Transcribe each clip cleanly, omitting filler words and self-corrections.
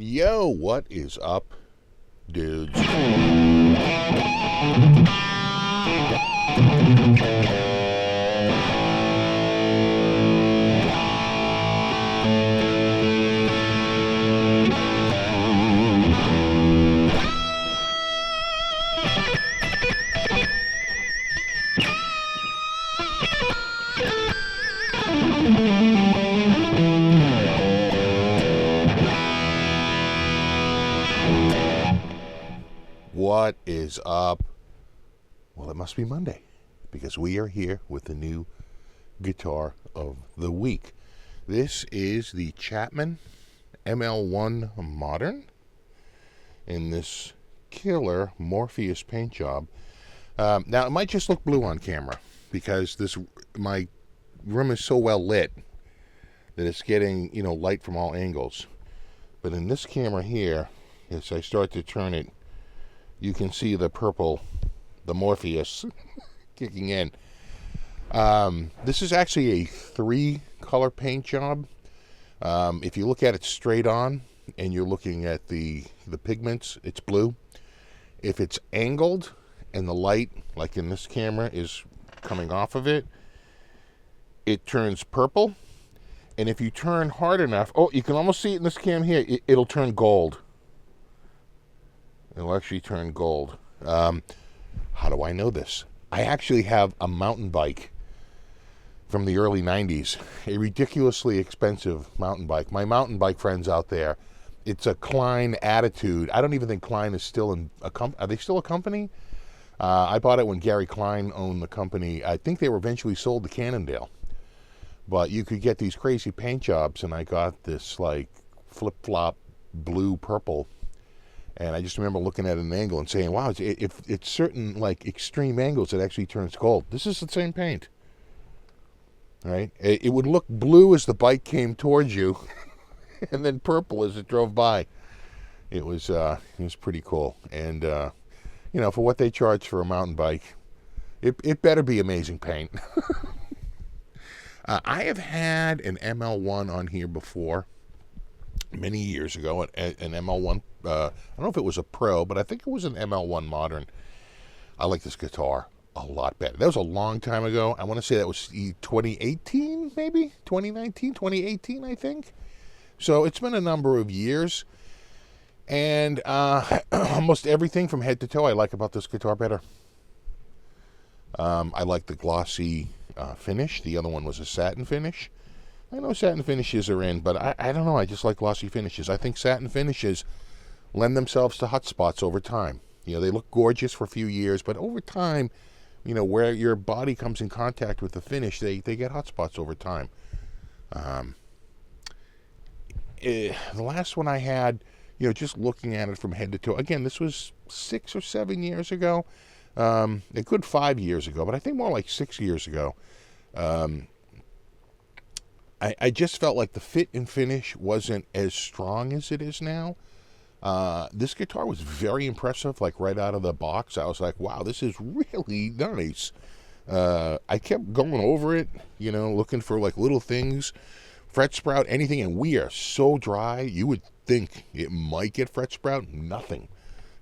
Yo, what is up, dudes? What is up? Well, it must be Monday because we are here with the new guitar of the week. This is the Chapman ML1 Modern in this killer Morpheus paint job. Now, it might just look blue on camera because my room is so well lit that it's getting, light from all angles. But in this camera here, as I start to turn it, you can see the purple, the Morpheus kicking in. This is actually a 3-color paint job. If you look at it straight on and you're looking at the pigments, it's blue. If it's angled and the light, like in this camera, is coming off of it, it turns purple. And if you turn hard enough, you can almost see it in this cam here, it'll turn gold. It'll actually turn gold. How do I know this? I actually have a mountain bike from the early 90s, a ridiculously expensive mountain bike. My mountain bike friends out there, it's a Klein Attitude. I don't even think Klein is still are they still a company? I bought it when Gary Klein owned the company. I think they were eventually sold to Cannondale. But you could get these crazy paint jobs, and I got this like flip-flop blue-purple. And I just remember looking at an angle and saying, wow, if it's certain like extreme angles, it actually turns gold. This is the same paint. Right? It would look blue as the bike came towards you and then purple as it drove by. It was pretty cool. And, for what they charge for a mountain bike, it better be amazing paint. I have had an ML1 on here before. Many years ago, an ML1, I don't know if it was a Pro, but I think it was an ML1 Modern. I like this guitar a lot better. That was a long time ago. I want to say that was 2018, maybe? 2019, 2018, I think. So it's been a number of years. And almost everything from head to toe I like about this guitar better. I like the glossy finish. The other one was a satin finish. I know satin finishes are in, but I don't know. I just like glossy finishes. I think satin finishes lend themselves to hot spots over time. They look gorgeous for a few years, but over time, where your body comes in contact with the finish, they get hot spots over time. The last one I had, just looking at it from head to toe, again, this was 6 or 7 years ago, a good 5 years ago, but I think more like 6 years ago. I just felt like the fit and finish wasn't as strong as it is now. This guitar was very impressive, like right out of the box. I was like, wow, this is really nice. I kept going over it, looking for like little things, fret sprout, anything, and we are so dry, you would think it might get fret sprout. Nothing.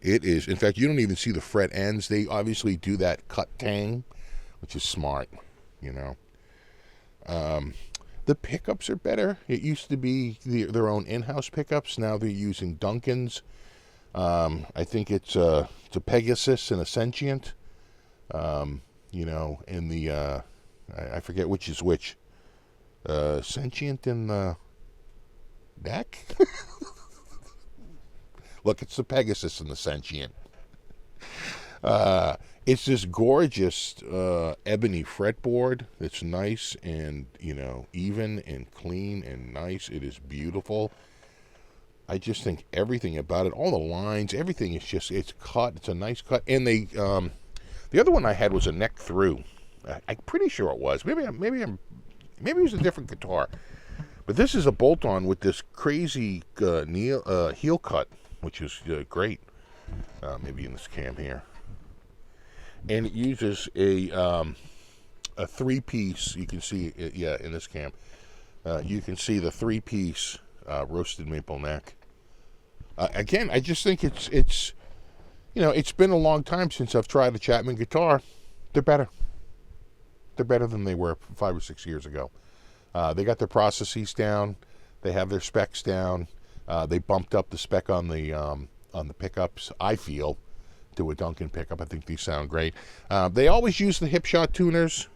It is. In fact, you don't even see the fret ends. They obviously do that cut tang, which is smart, The pickups are better. It used to be their own in-house pickups. Now they're using Duncan's. I think it's a Pegasus and a Sentient. In the I forget which is which. Sentient in the neck. Look, it's the Pegasus and the Sentient. It's this gorgeous ebony fretboard. It's nice and, even and clean and nice. It is beautiful. I just think everything about it, all the lines, everything is just, it's cut. It's a nice cut. And the other one I had was a neck through. I'm pretty sure it was. Maybe it was a different guitar. But this is a bolt-on with this crazy heel cut, which is great. Maybe in this cam here. And it uses a 3-piece. You can see it, in this cam. You can see the 3-piece roasted maple neck. Again, I just think it's it's been a long time since I've tried a Chapman guitar. They're better. They're better than they were 5 or 6 years ago. They got their processes down. They have their specs down. They bumped up the spec on the pickups, I feel, to a Duncan pickup. I think these sound great. They always use the hip shot tuners,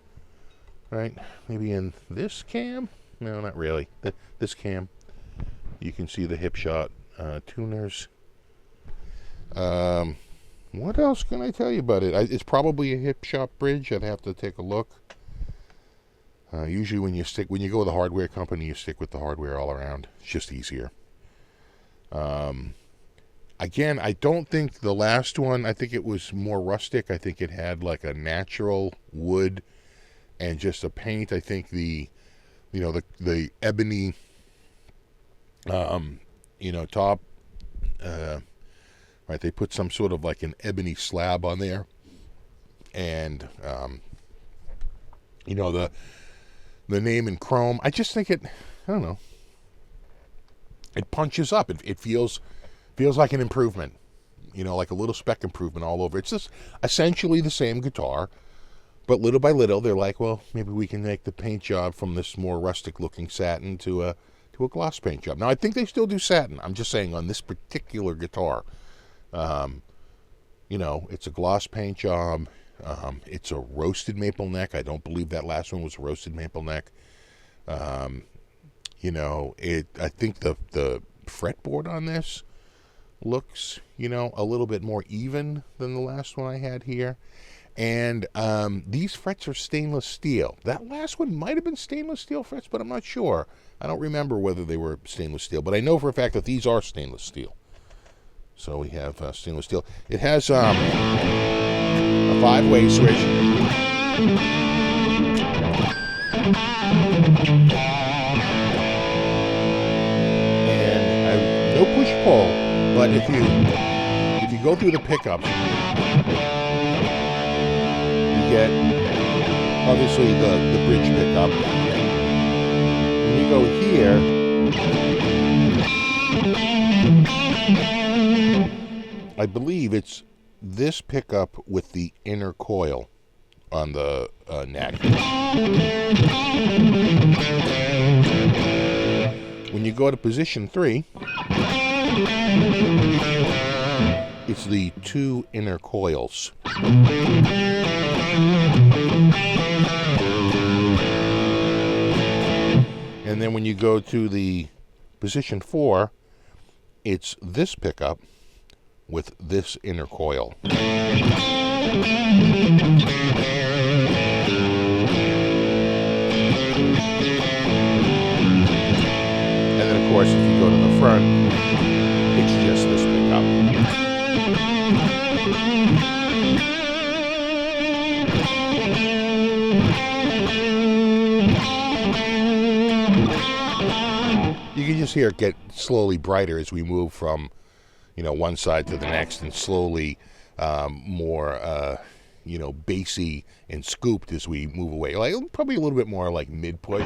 right? Maybe in this cam? No, not really. This cam, you can see the hip shot tuners. What else can I tell you about it? It's probably a hip shot bridge. I'd have to take a look. Usually when you go with a hardware company, you stick with the hardware all around. It's just easier. Again, I don't think the last one, I think it was more rustic. I think it had like a natural wood and just a paint. I think the ebony, top, right, they put some sort of like an ebony slab on there. And, the name in chrome. I just think I don't know. It punches up. It feels like an improvement. Like a little spec improvement all over. It's just essentially the same guitar, but little by little they're like, well, maybe we can make the paint job from this more rustic looking satin to a gloss paint job. Now I think they still do satin. I'm just saying on this particular guitar, it's a gloss paint job. It's a roasted maple neck. I don't believe that last one was roasted maple neck. I think the fretboard on this looks, a little bit more even than the last one I had here. And these frets are stainless steel. That last one might have been stainless steel frets, but I'm not sure. I don't remember whether they were stainless steel, but I know for a fact that these are stainless steel. So we have stainless steel. It has a 5-way switch. And no push-pull, but if you go through the pickups, you get obviously the bridge pickup. When you go here, I believe it's this pickup with the inner coil on the neck. When you go to position 3, it's the 2 inner coils. And then when you go to the position 4, it's this pickup with this inner coil. And then of course if you go to the front, it's just this pickup. You can just hear it get slowly brighter as we move from one side to the next, and slowly more, bassy and scooped as we move away. Like probably a little bit more like mid-push.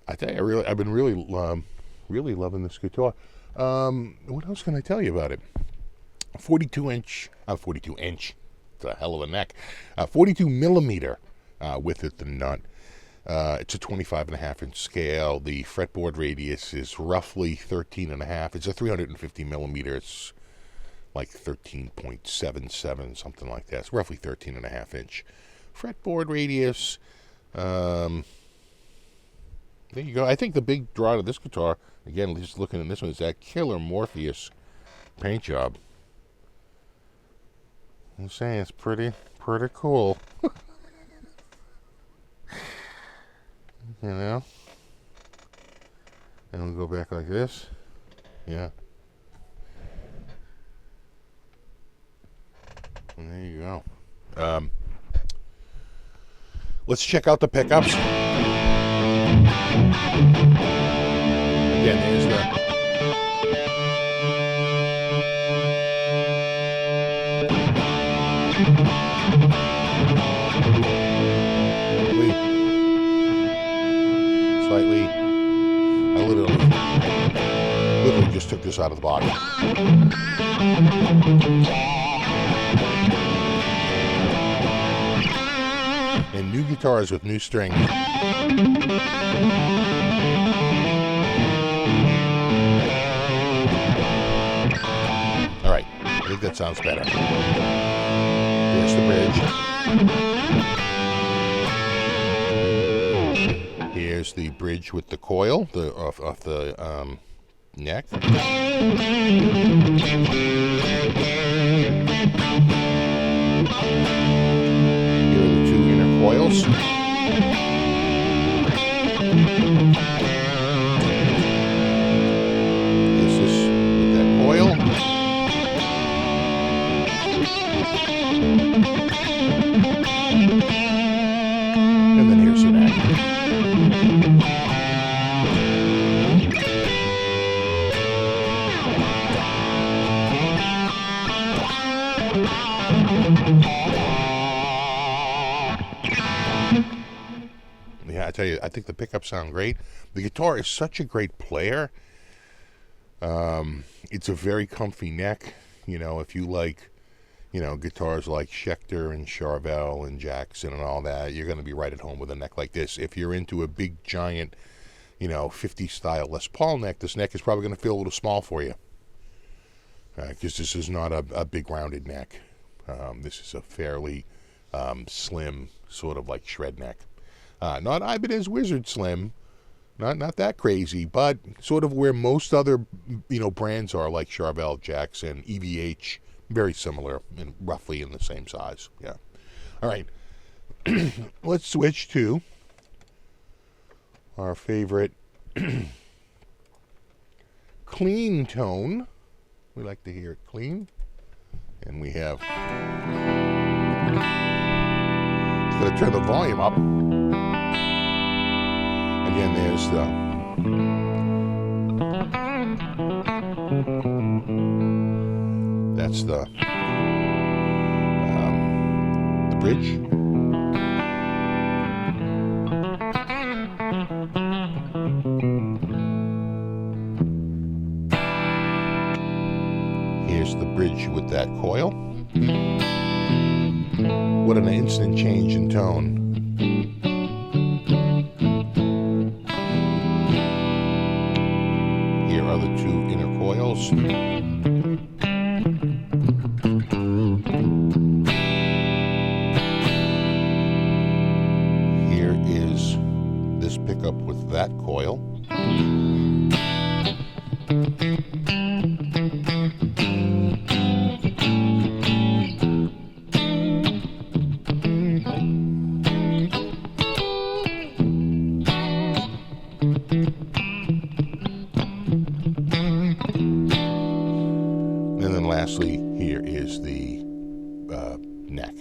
I tell you, I've been really loving this guitar. What else can I tell you about it? 42 inch. It's a hell of a neck. 42 millimeter width at the nut. It's a 25.5 inch scale. The fretboard radius is roughly 13.5. It's a 350 millimeter. It's like 13.77, something like that. It's roughly 13.5 inch fretboard radius. There you go. I think the big draw to this guitar, again, just looking at this one, is that killer Morpheus paint job. I'm saying it's pretty cool. And we'll go back like this. Yeah. There you go. Let's check out the pickups. Again, there's slightly. I literally just took this out of the box. And new guitars with new strings. All right, I think that sounds better. There's the bridge. Here's the bridge with the coil off the neck. Coils. This is with that coil. And then here's the neck. Yeah, I tell you, I think the pickups sound great. The guitar is such a great player. It's a very comfy neck. You know, if you like, you know, guitars like Schecter and Charvel and Jackson and all that, you're going to be right at home with a neck like this. If you're into a big, giant, you know, 50s style Les Paul neck, this neck is probably going to feel a little small for you. Because this is not a big rounded neck. This is a fairly slim, sort of like shred neck. Not Ibanez Wizard slim, not that crazy, but sort of where most other, you know, brands are, like Charvel, Jackson, EVH, very similar and roughly in the same size. Yeah. All right. Let's switch to our favorite clean tone. We like to hear it clean, and we have. Just gonna turn the volume up. Again, there's that's the bridge. Here's the bridge with that coil. What an instant change in tone. Here are the two inner coils. Here is this pickup with that coil. And then lastly, here is the neck.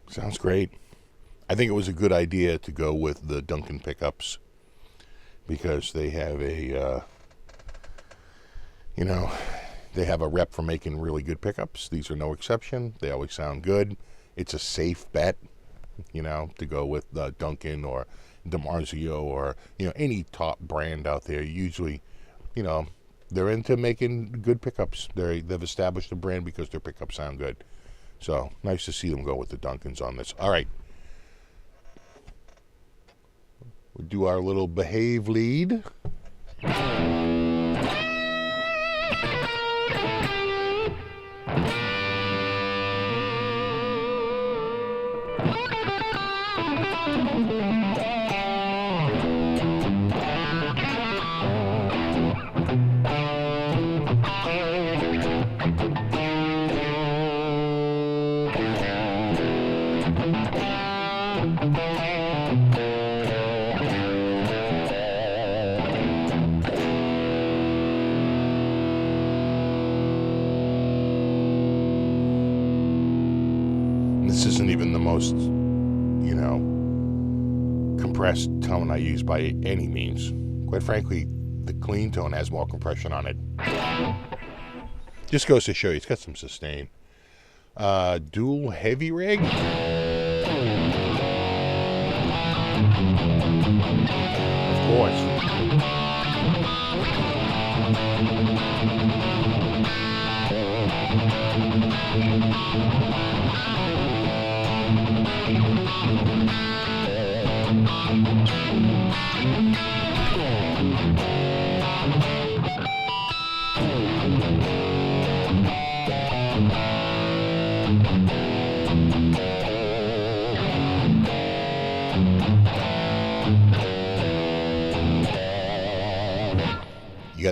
Sounds great. I think it was a good idea to go with the Duncan pickups because they have a, they have a rep for making really good pickups. These are no exception. They always sound good. It's a safe bet, to go with Duncan or DiMarzio or, any top brand out there. Usually, they're into making good pickups. They've established a brand because their pickups sound good. So, nice to see them go with the Duncans on this. All right. We'll do our little behave lead. This isn't even the most, compressed tone I use by any means. Quite frankly, the clean tone has more compression on it. Just goes to show you, it's got some sustain. Dual heavy rig. Of course.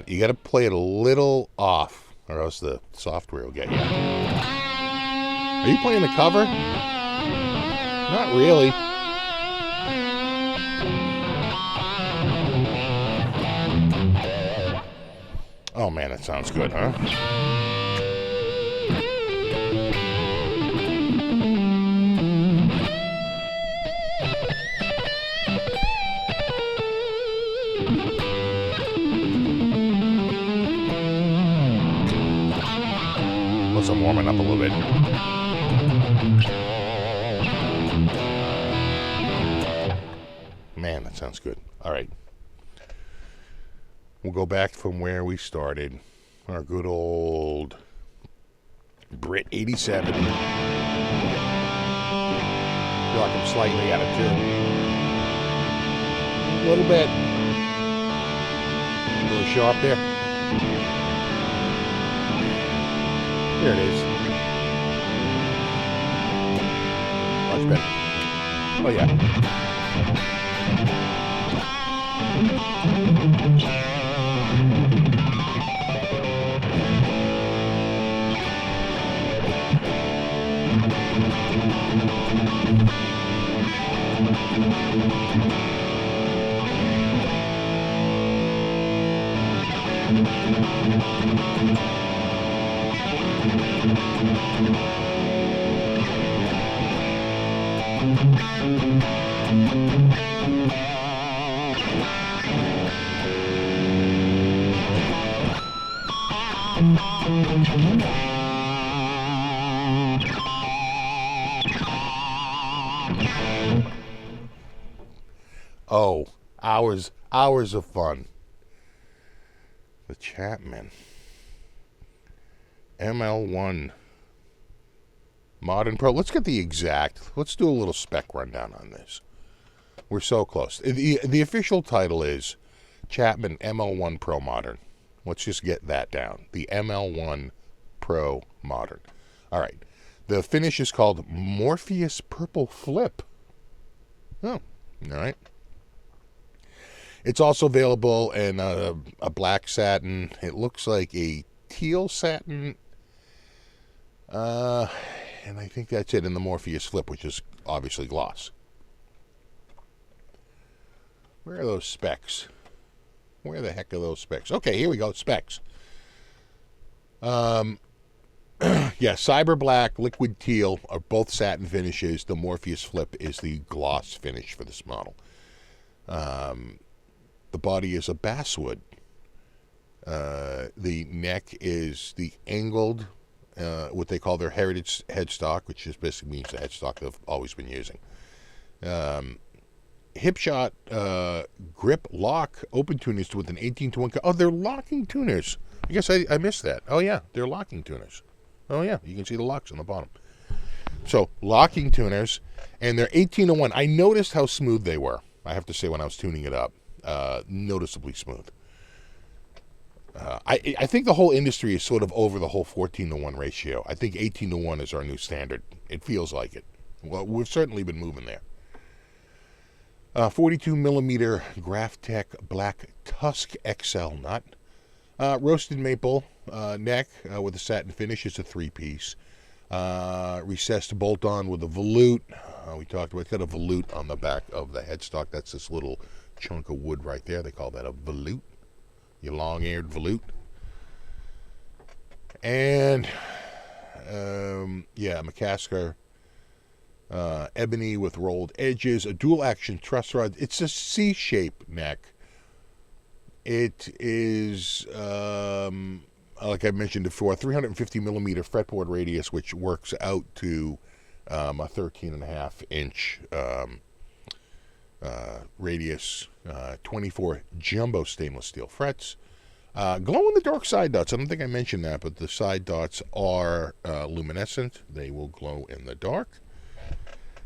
You got to play it a little off, or else the software will get you. Are you playing the cover? Not really. Oh man, that sounds good, huh? Plus I'm warming up a little bit. Man, that sounds good. All right. We'll go back from where we started. Our good old Brit 87. Feel like I'm slightly out of tune. A little bit. A little sharp there. There it is. Much better. Oh yeah. Oh, hours of fun. The Chapman ML1 Modern Pro. Let's get the exact. Let's do a little spec rundown on this. We're so close. The official title is Chapman ML1 Pro Modern. Let's just get that down. The ML1 Pro Modern. All right. The finish is called Morpheus Purple Flip. Oh, all right. It's also available in a black satin. It looks like a teal satin. And I think that's it in the Morpheus Flip, which is obviously gloss. Where are those specs? Where the heck are those specs? Okay, here we go, specs. Yeah, Cyber Black, Liquid Teal are both satin finishes. The Morpheus Flip is the gloss finish for this model. The body is a basswood. The neck is the angled, what they call their heritage headstock, which just basically means the headstock they've always been using. Hip shot grip lock open tuners with an 18-to-1. Oh, they're locking tuners. I guess I missed that. Oh, yeah, they're locking tuners. Oh, yeah, you can see the locks on the bottom. So, locking tuners, and they're 18-to-1. I noticed how smooth they were, I have to say, when I was tuning it up. Noticeably smooth. I think the whole industry is sort of over the whole 14-to-1 ratio. I think 18-to-1 is our new standard. It feels like it. Well, we've certainly been moving there. 42mm Graphtec Black Tusk XL nut. Roasted maple neck with a satin finish. It's a 3-piece. Recessed bolt-on with a volute. We talked about it's got a volute on the back of the headstock. That's this little chunk of wood right there. They call that a volute. Your long-eared volute. And, yeah, McCasker ebony with rolled edges, a dual-action truss rod. It's a C-shaped neck. It is, like I mentioned before, 350mm fretboard radius, which works out to a 13.5-inch radius, 24 jumbo stainless steel frets. Glow-in-the-dark side dots. I don't think I mentioned that, but the side dots are luminescent. They will glow in the dark.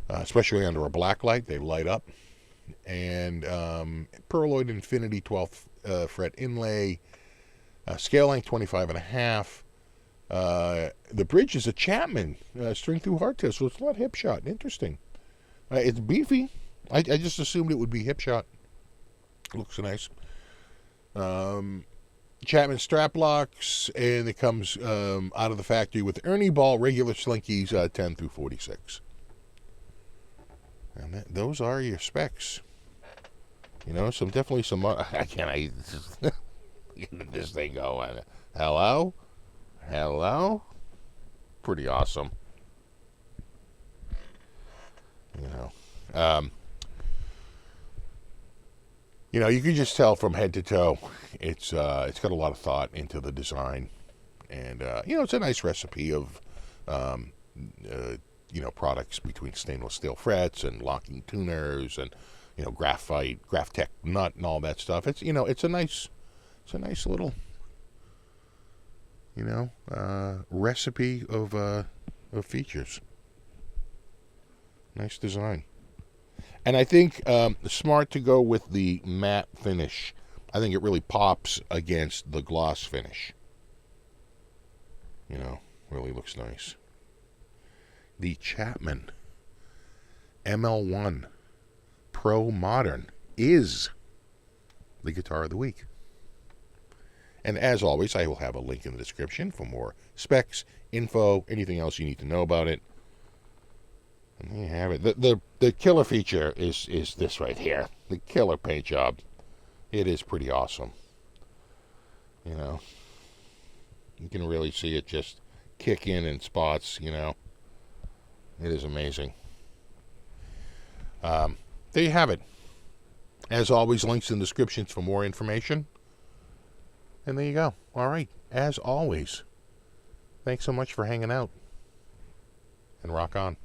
Especially under a black light, they light up. And Pearloid Infinity 12th fret inlay, scale length 25.5. The bridge is a Chapman string through hardtail, so it's not hip shot. Interesting. It's beefy. I just assumed it would be hip shot. Looks nice. Chapman strap locks, and it comes out of the factory with Ernie Ball regular slinkies 10 through 46. And those are your specs. You know, definitely some. I just get this thing going. Hello? Pretty awesome. You know, you can just tell from head to toe, it's got a lot of thought into the design, and it's a nice recipe of products between stainless steel frets and locking tuners and Graphtec nut and all that stuff. It's a nice little recipe of features. Nice design. And I think smart to go with the matte finish. I think it really pops against the gloss finish. Really looks nice. The Chapman ML1 Pro Modern is the guitar of the week. And as always, I will have a link in the description for more specs, info, anything else you need to know about it. And there you have it. The killer feature is this right here. The killer paint job. It is pretty awesome. You can really see it just kick in spots, It is amazing. There you have it. As always, links in the descriptions for more information. And there you go. All right. As always, thanks so much for hanging out. And rock on.